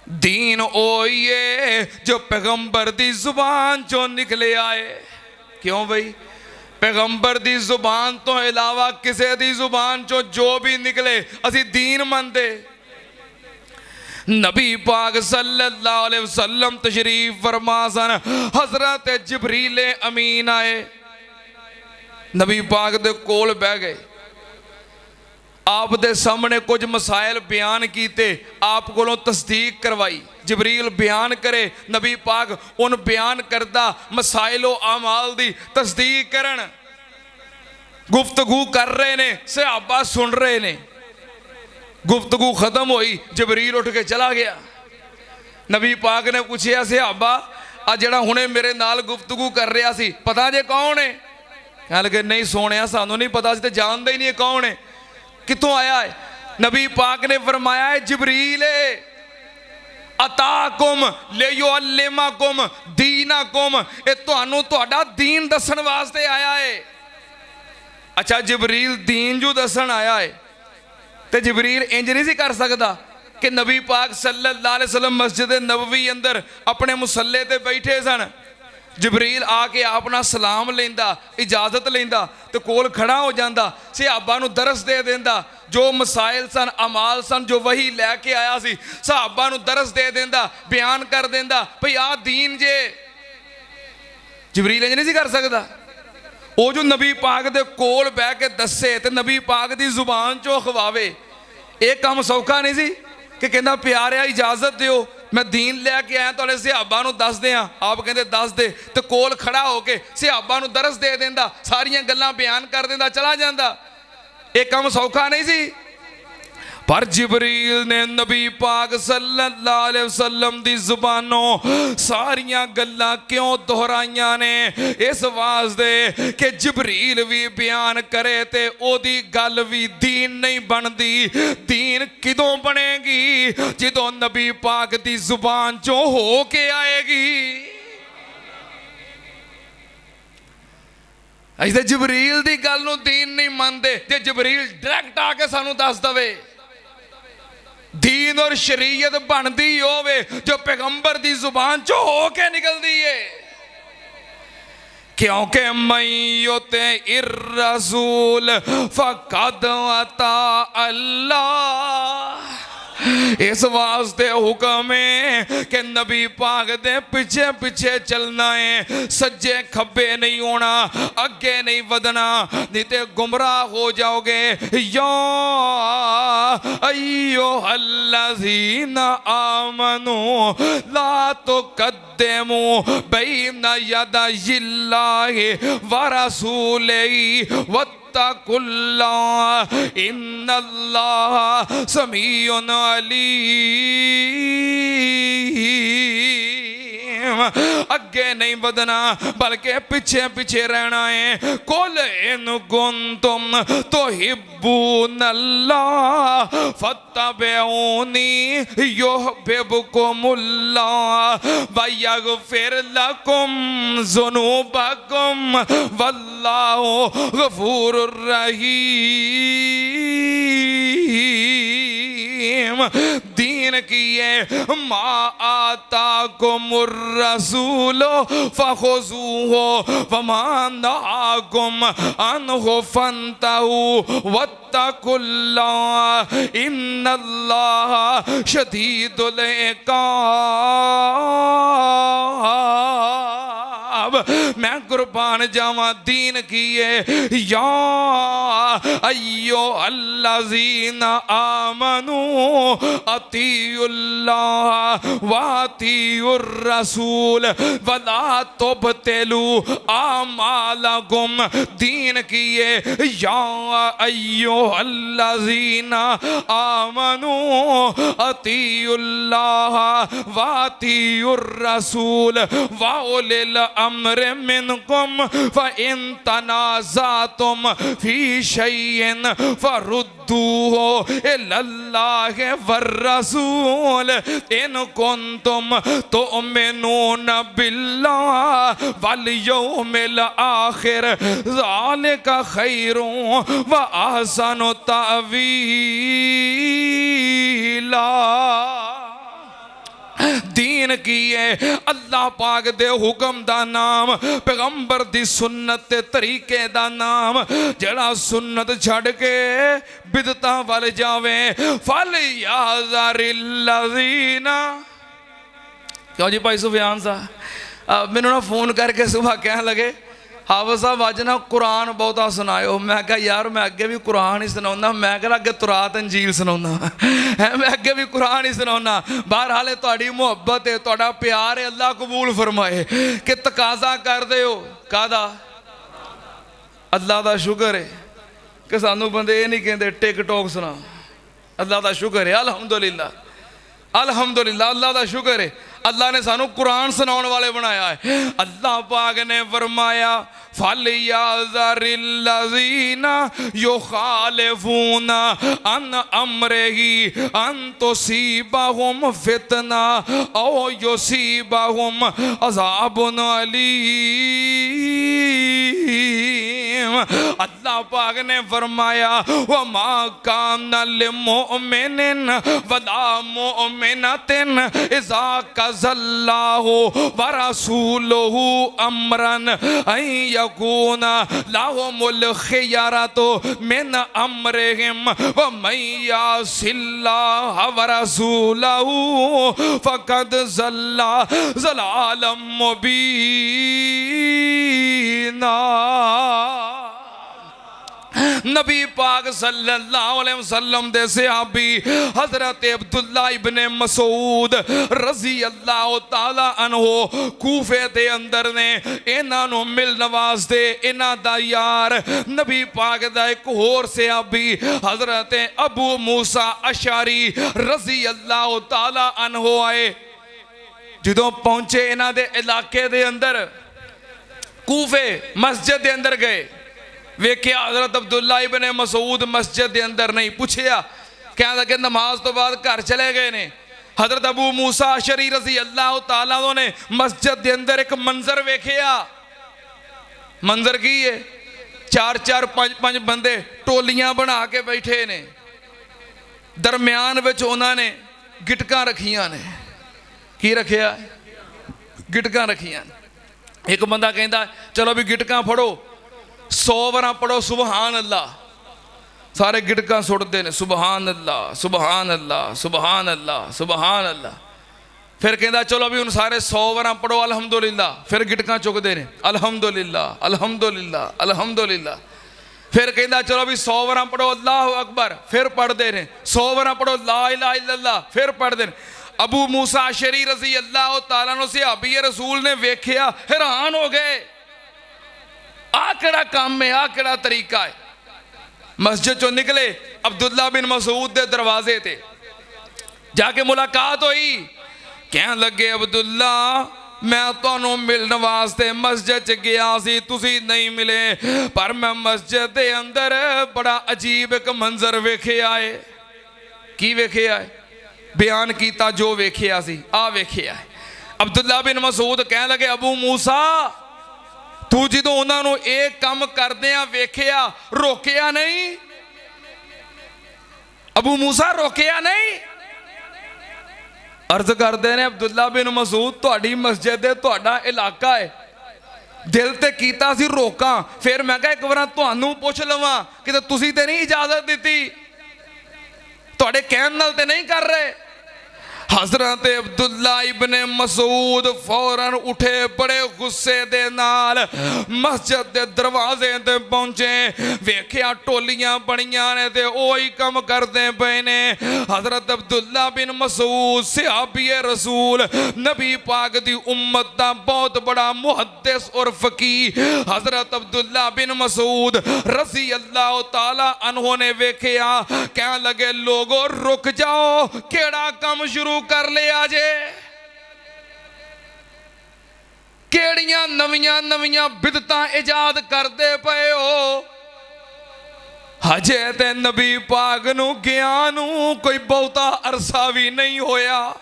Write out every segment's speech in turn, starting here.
दीन ओए जो पैगंबर दी जुबान चो निकले आए। क्यों भाई? पैगंबर दी जुबान तो इलावा किसी दी जुबान चो जो भी निकले असी दीन मनते। नबी पाक सल्लल्लाहु अलैहि वसल्लम तशरीफ फरमा सन। हजरत जिब्रील अमीन आए, नबी पाक दे कोल बह गए, आप दे सामने कुछ मसाइल बयान कीते, आप कोलों तस्दीक करवाई। जिब्रील बयान करे, नबी पाक उन बयान करदा मसाइलो अमाल दी तस्दीक करन। गुफ्तगू कर रहे ने, सहाबा सुन रहे ने। गुफ्तगू खत्म हुई, जिब्रील उठ के चला गया। नबी पाक ने पूछा, सहाबा आ जड़ा हुणे मेरे नाल गुफ्तगू कर रहा सी पता जे कौन है? कह लगे नहीं सोने सानू नहीं पता, सी तो जानते ही नहीं कौन है, कितों आया है? नबी पाक ने फरमाया है जिब्रील अताकुम लियुअल्लिमकुम दीनकुम, ये तुहानू तुहाडा दीन दसन वास्ते आया है। अच्छा जिब्रील दीन जो दसन आया है तो जिब्रील इंज नहीं सी कर सकता कि नबी पाक सल्लल्लाहु अलैहि वसल्लम मस्जिद नबवी अंदर अपने मुसल्ले ते बैठे सन, जिब्रील आके अपना सलाम लेंदा, इजाजत लेंदा तो कोल खड़ा हो जाता, सहाबा नू दरस दे देंदा, जो मसाइल सन अमाल सन जो वही लैके आया सी सहाबा नू दरस दे देंदा, बयान कर देंदा भई आ दीन जे। जिब्रील इंज नहीं सी कर सकता। वो जो नबी पाक दे कोल बह के दसे ते नबी पाक दी जुबान चो खवावे, एक काम सौखा नहीं सी कि कहना प्यारिया इजाजत दियो मैं दीन लैके आया तो सहाबा नू दस दें। आप कहते दस दे तो कोल खड़ा होके सहाबा नू दरस दे देंदा, सारियां गल्लां बयान कर देंदा, चला जांदा। एक काम सौखा नहीं सी। पर जिब्रील ने नबी पाक सल्लल्लाहु अलैहि वसल्लम दी जुबानों सारियां गल्लां क्यों दोहराइयां ने? इस वास्ते कि जिब्रील भी बयान करे ते ओदी गल भी दीन नहीं बनदी। दीन किदों बनेगी? जिदों नबी पाक दी जुबान चो हो के आएगी। ऐसे जिब्रील दी गल नूं दीन नहीं मनदे, जे जिब्रील डायरेक्ट आके सानू दस दवे दीन और शरीयत बनती होवे जो पैगंबर दी जुबान चो हो के निकलती है। क्योंकि मैयोते इर्रसूल फकद अता अल्लाह, इस वास्ते हुक्म है कि नबी पाक दे पीछे पीछे चलना है, सज्जे खब्बे नहीं होना, अगे नहीं वधना, नहीं तो गुमराह हो जाओगे। या अय्युहल्लज़ीना आमनू ला तुक़द्दिमू बैना यदायिल्लाहि व रसूलिही वत्तकुल्लाह इन्नल्लाह समीउन अलीम। अगे नहीं बदना बल्कि पीछे पीछे रहना है। कुल इन कुंतुम तुहिब्बूनल्लाह फत्तबिऊनी युहब्बिबकुमुल्लाह व यगफिर लकुम ज़ुनूबकुम वल्लाहु गफूरुर रहीम। दीन की है मा आताकुमुर रसूलो फखुज़ूहु वमा नहाकुम अन्हु फंतहू वत्तकुल्लाह इन्नल्लाह शदीदुल इक़ाब। मैं कुर्बान जावा दीन की है या अय्युहल्लज़ीना आमनू अतीउल्लाह व अतीउर रसूल वला तुबतिलू आमालकुम। दीन की है या अय्युहल्लज़ीना आमनू अतीउल्लाह व अतीउर रसूल व उलिल अम्र मिनकुम फ़इन तनाज़अतुम फ़ी शैइन फ़रुद्दूहु इलल्लाहि वर्रसूल इन कुंतुम तुमिनून बिल्लाहि वल यौमिल आखिर ज़ालिका खैरुन व अहसनु तावीला। दीन की है अल्लाह पाक दे हुक्म दा नाम, पैगंबर दी सुन्नत ते तरीके दा नाम। जड़ा सुन्नत छड़ के बिदतां वाल जावे फल याज़रिल्लज़ीना। क्यों जी भाई सुफियान साहब मैनू ना फोन करके सुबह कह लगे हाफिज़ साहब अज ना कुरान बहुता सुनाओ। मैं कहा यार मैं अगे भी कुरान ही सुनाऊना, मैं कहा अगे तुरात अंजील सुनाऊना है, मैं अगे भी कुरान ही सुनाऊना। बहरहाल तुहाडी मुहब्बत है, तुहाडा प्यार है, अल्लाह कबूल फरमाए। कि तकाजा कर दे हो कादा? अल्लाह का शुक्र है कि सानू बंदे ये नहीं कहते टिकटॉक सुना। अल्लाह का शुक्र है, अल्हम्दुलिल्लाह अल्हम्दुलिल्लाह, अल्लाह का शुक्र है। अल्लाह ने सानू कुरान सुनाने वाले बनाया है। अल्लाह पाक ने फरमाया फल याज़रिल्लज़ीना युखालिफूना अन अम्रिही अन तुसीबहुम फितना औ युसीबहुम अज़ाबुन अलीम। अल्लाह पाक ने फरमाया वमा काना लिमुमिनिन वला मुमिनतिन इज़ा कज़ल्लाहु व रसूलुहु अम्रन अन यकूना लहुमुल खियरतु मिन अम्रिहिम व मन यासिल्लाह व रसूलहु फक़द ज़ल्ला ज़लालम मुबीना। नबी पाक सल्लल्लाहु अलैहि वसल्लम दे सहाबी हजरत अब्दुल्ला इब्ने मसूद रजी अल्लाह ताला अन्हो कूफे दे अंदर ने इन्हां नूं मिलण वास्ते इन्हां दा यार नबी पाक दा एक होर सहाबी हजरत अबू मूसा अशअरी रजी अल्लाह ताला अन्हो आए। जदों पहुंचे इन्हां दे इलाके दे अंदर कूफे मस्जिद दे अंदर गए, वेख्या हजरत अब्दुल्ला इब्ने मसूद मस्जिद के अंदर नहीं। पूछया कह लगे नमाज तो बाद घर चले गए ने। हजरत अबू मूसा अशअरी रज़ी अल्लाह तआला ने मस्जिद के अंदर एक मंजर वेख्या। मंजर की है? चार चार पांच पांच बंदे टोलियां बना के बैठे ने, दरम्यान विच उन्होंने गिटकां रखियां ने। की रखिया? गिटकां रखियां। एक बंदा कहता चलो भी गिटकां फड़ो, 100 बार पढ़ो सुबहान अल्लाह। सारे गिटकां सुटते हैं सुबहान अल्लाह सुबहान अल्लाह सुबहान अल्लाह सुबहान अल्लाह। फिर कहता चलो भी हूँ सारे 100 बार पढ़ो अल्हम्दुलिल्लाह। फिर गिटकां चुकते हैं अल्हम्दुलिल्लाह अल्हम्दुलिल्लाह अल्हम्दुलिल्लाह। फिर कहता चलो भी 100 बार पढ़ो अल्लाह अकबर। फिर पढ़ते हैं 100 बार पढ़ो ला इलाहा इल्लल्लाह। फिर पढ़ते हैं। अबू मूसा अशअरी रज़ी अल्लाह तआला अन्हु सहाबी रसूल ने वेख्या, हैरान हो गए, आ केड़ा काम है, आ केड़ा तरीका है। मस्जिद चो निकले, अब्दुल्ला बिन मसूद दे दरवाजे ते जाके मुलाकात हुई। कह लगे अब्दुल्ला मैं तुहानू मिलने वास्ते मस्जिद च गया सी, तुसी नहीं मिले, पर मैं मस्जिद दे अंदर बड़ा अजीब एक मंजर वेख्या है। की वेख्या है? बयान किया जो वेख्या सी, आ वेख्या है। अब्दुल्ला बिन मसूद कह लगे अबू मूसा तू जो उन्होंने एक काम करदे वेख्या रोकया नहीं? अबू मूसा रोकया नहीं? अर्ज करते ने अब्दुल्ला बिन मसूद तुहाडी मस्जिद है, तुहाडा इलाका है, दिल ते कीता सी रोका। फिर मैं कहा एक बार तुहानू पुछ लवां कि तुसी ते नहीं इजाजत दी, तुहाडे कहण नाल ते नहीं कर रहे। हजरत अब्दुल्ला इब्ने मसूद फौरन उठे, बड़े गुस्से दे नाल मस्जिद दे दरवाजे ते पहुंचे। वेख्या टोलियां बनियां ने ते ओही कम करदे पए ने। हजरत अब्दुल्ला बिन मसूद सहाबी रसूल नबी पाक दी उम्मत दा बहुत बड़ा मुहद्दिस और फकीह हजरत अब्दुल्ला बिन मसूद रज़ी अल्लाह तआला अन्हु ने वेख्या। कह लगे लोगो रुक जाओ, केड़ा काम शुरू कर लिया जे? केड़ियां नवियां नवियां बिदतां इजाद करदे पए हो? हजे ते नबी पाक नू गया नू कोई बहुता अरसा भी नहीं होया,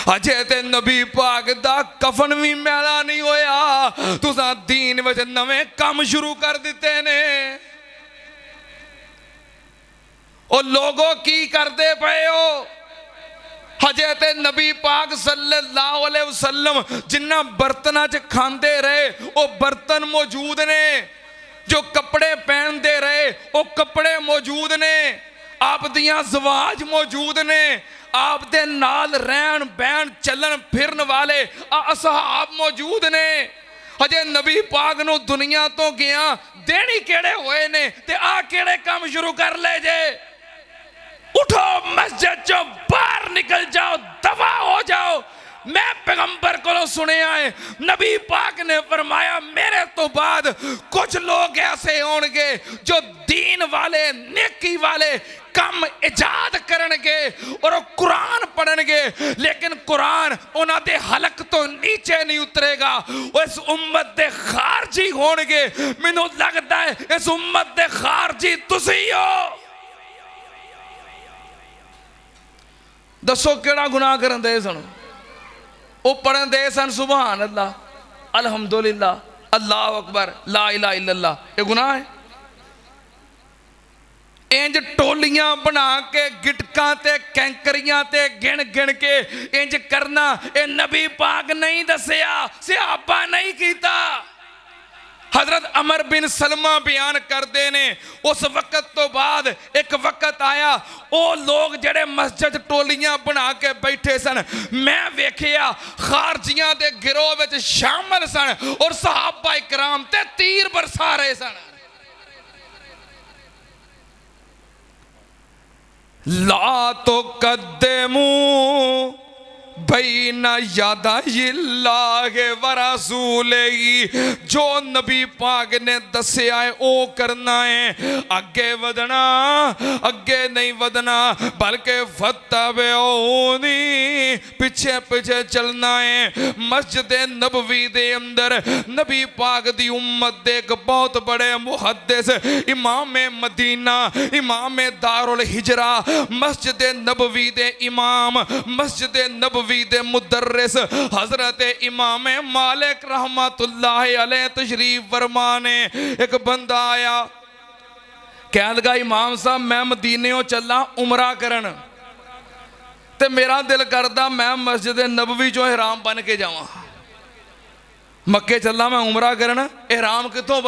अजे ते नबी पाक दा कफन भी मैला नहीं होया, तुसां दीन विच नवे काम शुरू कर दिते ने। ओ लोगो की करदे पए हो? हजे ते नबी पाक सल्लल्लाहु अलैहि वसल्लम जिन्ना बर्तना च खांदे रहे वो बर्तन मौजूद ने, जो कपड़े पहनते रहे वो कपड़े मौजूद ने, आप दियां ज़वाज मौजूद ने, आप दे नाल रहन बहन चलन फिरन वाले असहाब मौजूद ने। हजे नबी पाक नूं दुनिया तो गया देनी केड़े होए ने ते आ केड़े काम शुरू कर ले जे। उठो मस्जिद चो बाहर निकल जाओ, दफा हो जाओ। मैं पैगंबर को सुनिया है, नबी पाक ने फरमाया मेरे तो बाद कुछ लोग ऐसे होंगे जो दीन वाले नेकी वाले कम इजाद करनगे और कुरान पढ़नगे, लेकिन कुरान उन्हां दे हलक तो नीचे नहीं उतरेगा। इस उम्मत दे खारजी होंगे। मैनूं लगदा है इस उम्मत दे खारजी तुसी हो। दसो केड़ा गुनाह करन दे सन? वो पढ़न दे सन सुभान अल्लाह, अल्हम्दुलिल्लाह, अल्लाह अकबर, ला इलाहा इल्लल्लाह। ये गुनाह है? इंज टोलियां बना के गिटकां ते कैंकरियां ते गिन गिन के इंज करना, ये नबी पाक नहीं दसिया, सहाबा नहीं कीता। हजरत अमर बिन सलमा बयान करते ने उस वक्त तो बाद एक वक्त आया, वो लोग जड़े मस्जिद टोलियां बना के बैठे सन, मैं वेखिया खारजियां दे गिरोह विच शामिल सन और सहाबा इकराम ते तीर बरसा रहे सन। ला तो कद्दमू बैना यादा व रसूलिही, जो नबी पाक ने दसिया है वो करना है। अगे वधना अगे नहीं वधना, बल्कि फत्तबिऊनी पीछे पीछे चलना है। मस्जिद नबवी दे अंदर नबी पाक दी उम्मत दे एक बहुत बड़े मुहद्दिस इमाम मदीना, इमाम दारुल हिजरा, मस्जिद नबवी दे इमाम, मस्जिद नबवी दे मुदर्रिस हजरत इमाम मालिक रहमतुल्लाह अलैह तशरीफ फरमा ने। एक बंदा आया, कह लगा इमाम साहब मैं मदीने चला उमरा करन, ते मेरा दिल करदा मैं मस्जिद नबवी चो इहराम बन के जावां। मक्के चला मैं उमरा करन, इहराम कितों